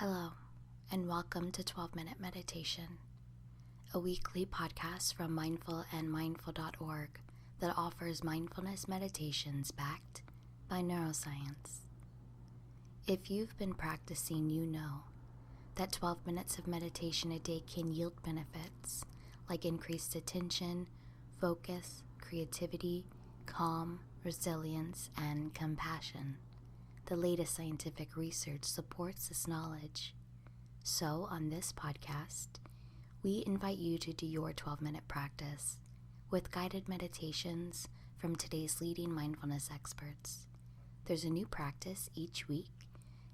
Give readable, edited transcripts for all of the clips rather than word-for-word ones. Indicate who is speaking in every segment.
Speaker 1: Hello, and welcome to 12-Minute Meditation, a weekly podcast from mindful.org that offers mindfulness meditations backed by neuroscience. If you've been practicing, you know that 12 minutes of meditation a day can yield benefits like increased attention, focus, creativity, calm, resilience, and compassion. The latest scientific research supports this knowledge. So, on this podcast, we invite you to do your 12-minute practice with guided meditations from today's leading mindfulness experts. There's a new practice each week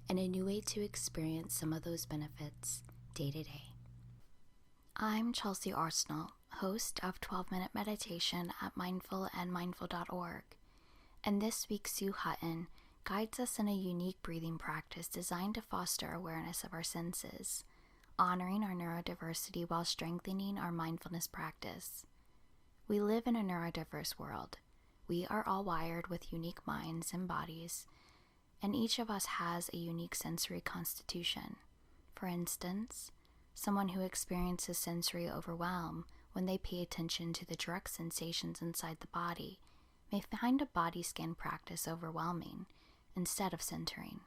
Speaker 1: and a new way to experience some of those benefits day to day. I'm Chelsea Arsenal, host of 12-Minute Meditation at mindful.org, and this week Sue Hutton guides us in a unique breathing practice designed to foster awareness of our senses, honoring our neurodiversity while strengthening our mindfulness practice. We live in a neurodiverse world. We are all wired with unique minds and bodies, and each of us has a unique sensory constitution. For instance, someone who experiences sensory overwhelm when they pay attention to the direct sensations inside the body may find a body scan practice overwhelming instead of centering.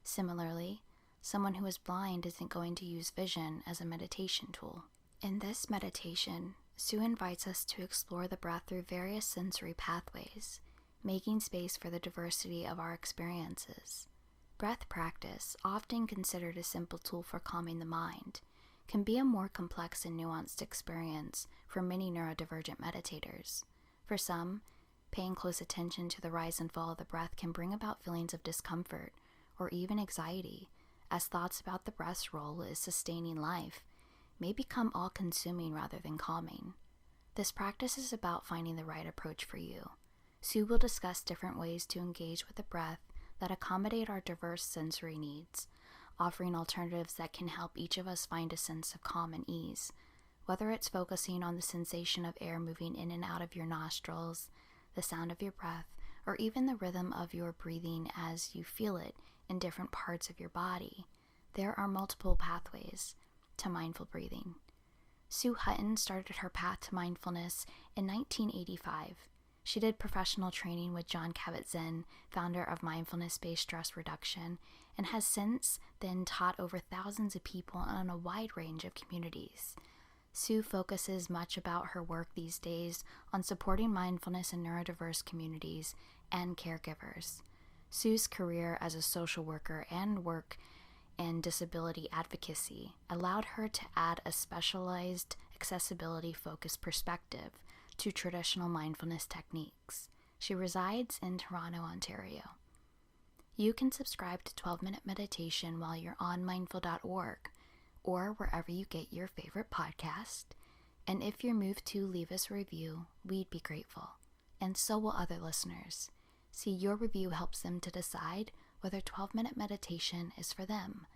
Speaker 1: Similarly, someone who is blind isn't going to use vision as a meditation tool. In this meditation, Sue invites us to explore the breath through various sensory pathways, making space for the diversity of our experiences. Breath practice, often considered a simple tool for calming the mind, can be a more complex and nuanced experience for many neurodivergent meditators. For some, paying close attention to the rise and fall of the breath can bring about feelings of discomfort or even anxiety, as thoughts about the breath's role as sustaining life may become all-consuming rather than calming. This practice is about finding the right approach for you. Sue will discuss different ways to engage with the breath that accommodate our diverse sensory needs, offering alternatives that can help each of us find a sense of calm and ease, whether it's focusing on the sensation of air moving in and out of your nostrils, the sound of your breath, or even the rhythm of your breathing as you feel it in different parts of your body. There are multiple pathways to mindful breathing. Sue Hutton started her path to mindfulness in 1985. She did professional training with Jon Kabat-Zinn, founder of mindfulness-based stress reduction, and has since then taught over thousands of people in a wide range of communities. Sue focuses much about her work these days on supporting mindfulness in neurodiverse communities and caregivers. Sue's career as a social worker and work in disability advocacy allowed her to add a specialized, accessibility-focused perspective to traditional mindfulness techniques. She resides in Toronto, Ontario. You can subscribe to 12-Minute Meditation while you're on mindful.org or wherever you get your favorite podcast. And if you're moved to leave us a review, we'd be grateful. And so will other listeners. See, your review helps them to decide whether 12-Minute Meditation is for them.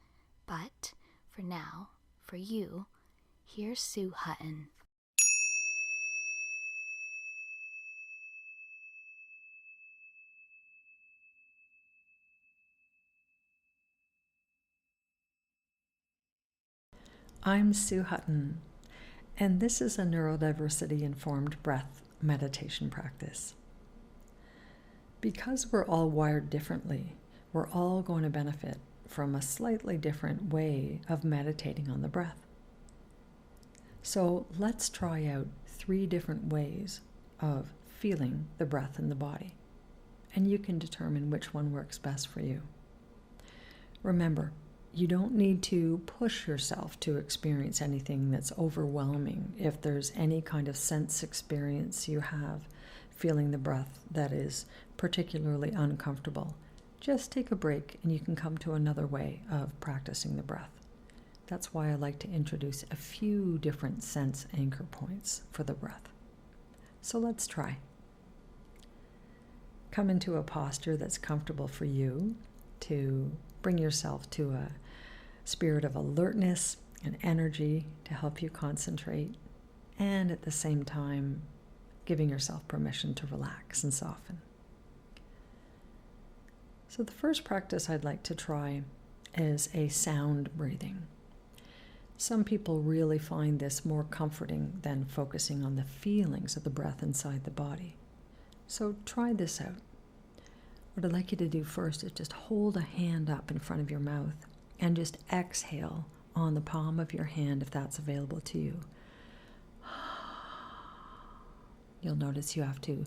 Speaker 1: But for now, for you, here's Sue Hutton.
Speaker 2: I'm Sue Hutton, and this is a neurodiversity-informed breath meditation practice. Because we're all wired differently, we're all going to benefit from a slightly different way of meditating on the breath. So let's try out 3 different ways of feeling the breath in the body, and you can determine which one works best for you. Remember, you don't need to push yourself to experience anything that's overwhelming. If there's any kind of sense experience you have feeling the breath that is particularly uncomfortable, just take a break and you can come to another way of practicing the breath. That's why I like to introduce a few different sense anchor points for the breath. So let's try. Come into a posture that's comfortable for you to bring yourself to a spirit of alertness and energy to help you concentrate, and at the same time giving yourself permission to relax and soften. So the first practice I'd like to try is a sound breathing. Some people really find this more comforting than focusing on the feelings of the breath inside the body. So try this out. What I'd like you to do first is just hold a hand up in front of your mouth and just exhale on the palm of your hand if that's available to you. You'll notice you have to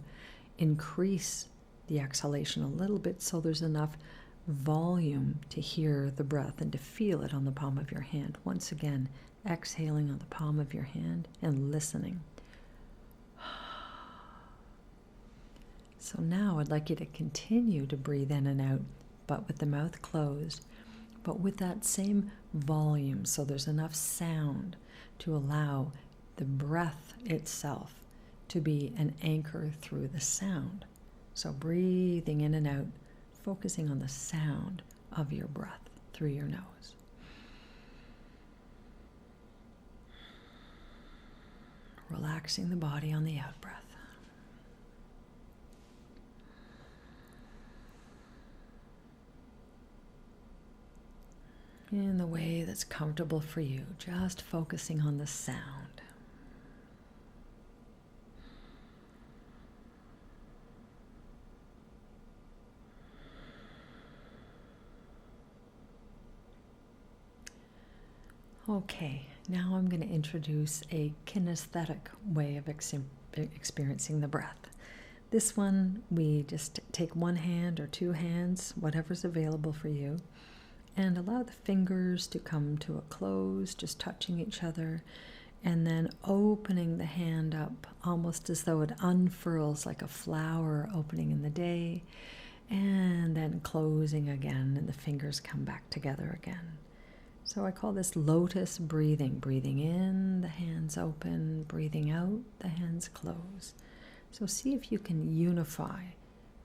Speaker 2: increase the exhalation a little bit so there's enough volume to hear the breath and to feel it on the palm of your hand. Once again, exhaling on the palm of your hand and listening. So now I'd like you to continue to breathe in and out, but with the mouth closed, but with that same volume, so there's enough sound to allow the breath itself to be an anchor through the sound. So breathing in and out, focusing on the sound of your breath through your nose. Relaxing the body on the out-breath. In the way that's comfortable for you, just focusing on the sound. Okay, now I'm going to introduce a kinesthetic way of experiencing the breath. This one, we just take one hand or two hands, whatever's available for you, and allow the fingers to come to a close, just touching each other, and then opening the hand up almost as though it unfurls like a flower opening in the day, and then closing again, and the fingers come back together again. So I call this lotus breathing. Breathing in, the hands open. Breathing out, the hands close. So see if you can unify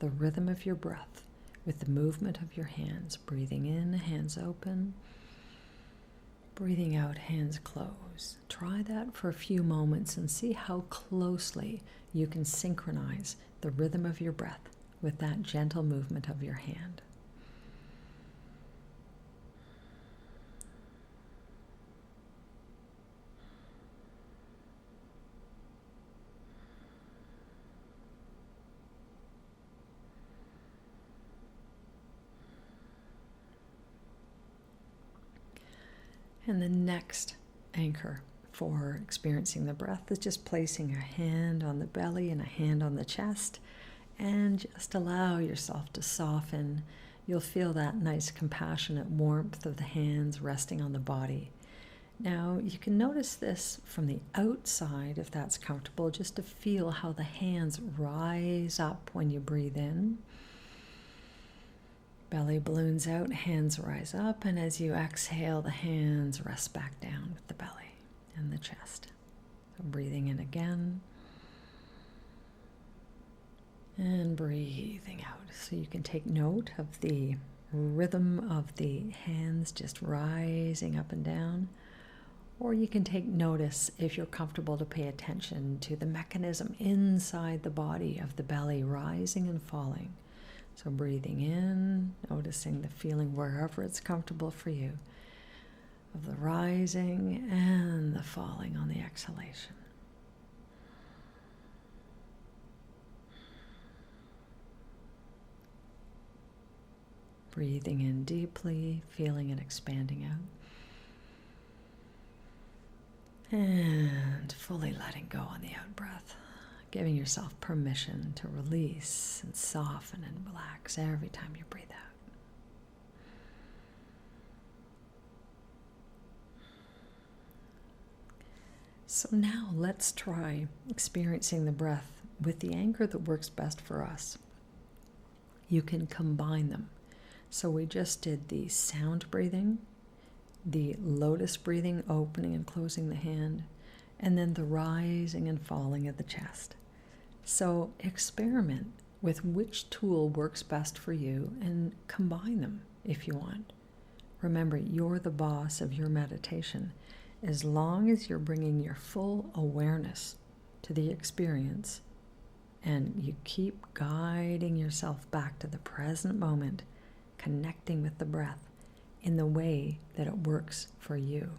Speaker 2: the rhythm of your breath with the movement of your hands. Breathing in, hands open. Breathing out, hands close. Try that for a few moments and see how closely you can synchronize the rhythm of your breath with that gentle movement of your hand. And the next anchor for experiencing the breath is just placing a hand on the belly and a hand on the chest, and just allow yourself to soften. You'll feel that nice compassionate warmth of the hands resting on the body. Now you can notice this from the outside if that's comfortable, just to feel how the hands rise up when you breathe in. Belly balloons out, hands rise up, and as you exhale, the hands rest back down with the belly and the chest. So breathing in again, and breathing out. So you can take note of the rhythm of the hands just rising up and down, or you can take notice, if you're comfortable, to pay attention to the mechanism inside the body of the belly rising and falling. So breathing in, noticing the feeling wherever it's comfortable for you, of the rising and the falling on the exhalation. Breathing in deeply, feeling it expanding out. And fully letting go on the out-breath. Giving yourself permission to release and soften and relax every time you breathe out. So now let's try experiencing the breath with the anchor that works best for us. You can combine them. So we just did the sound breathing, the lotus breathing, opening and closing the hand, and then the rising and falling of the chest. So experiment with which tool works best for you and combine them if you want. Remember, you're the boss of your meditation. As long as you're bringing your full awareness to the experience and you keep guiding yourself back to the present moment, connecting with the breath, in the way that it works for you.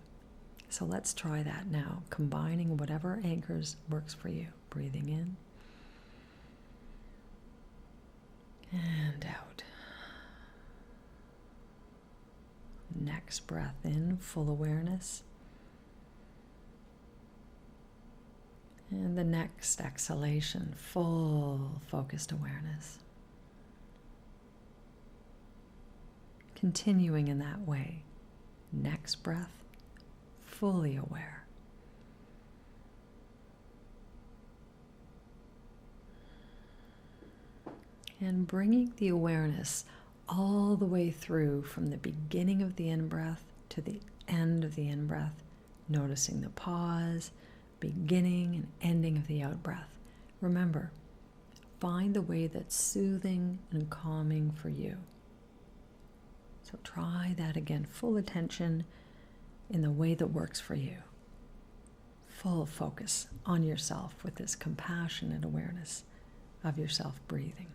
Speaker 2: So let's try that now, combining whatever anchors works for you. Breathing in and out. Next breath in, full awareness. And the next exhalation, full focused awareness. Continuing in that way. Next breath, fully aware. And bringing the awareness all the way through from the beginning of the in-breath to the end of the in-breath, noticing the pause, beginning and ending of the out-breath. Remember, find the way that's soothing and calming for you. So try that again, full attention in the way that works for you. Full focus on yourself with this compassionate awareness of yourself breathing.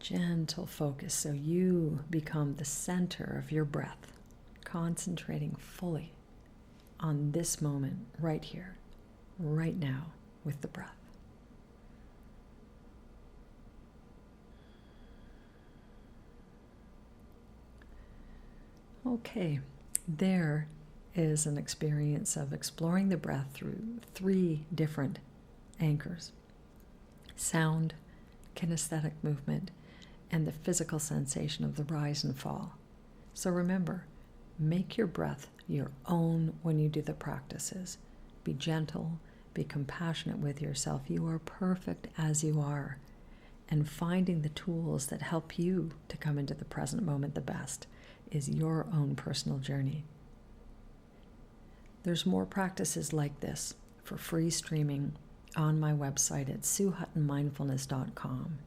Speaker 2: Gentle focus so you become the center of your breath, concentrating fully on this moment right here, right now with the breath. Okay, there is an experience of exploring the breath through 3 different anchors: sound, kinesthetic movement, and the physical sensation of the rise and fall. So remember, make your breath your own when you do the practices. Be gentle, be compassionate with yourself. You are perfect as you are. And finding the tools that help you to come into the present moment the best is your own personal journey. There's more practices like this for free streaming on my website at suehuttonmindfulness.com.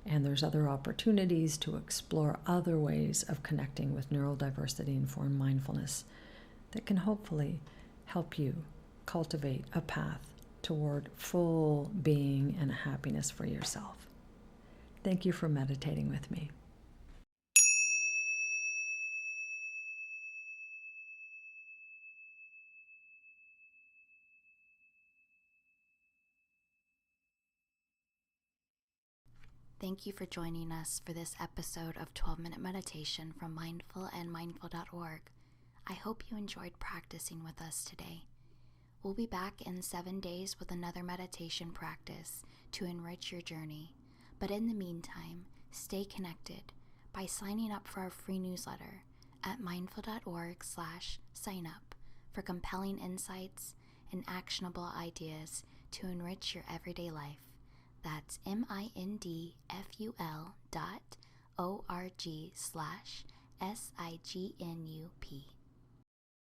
Speaker 2: And there's other opportunities to explore other ways of connecting with neurodiversity-informed mindfulness that can hopefully help you cultivate a path toward full being and happiness for yourself. Thank you for meditating with me.
Speaker 1: Thank you for joining us for this episode of 12-Minute Meditation from mindful.org. I hope you enjoyed practicing with us today. We'll be back in 7 days with another meditation practice to enrich your journey. But in the meantime, stay connected by signing up for our free newsletter at mindful.org/sign-up for compelling insights and actionable ideas to enrich your everyday life. That's mindful.org/signup.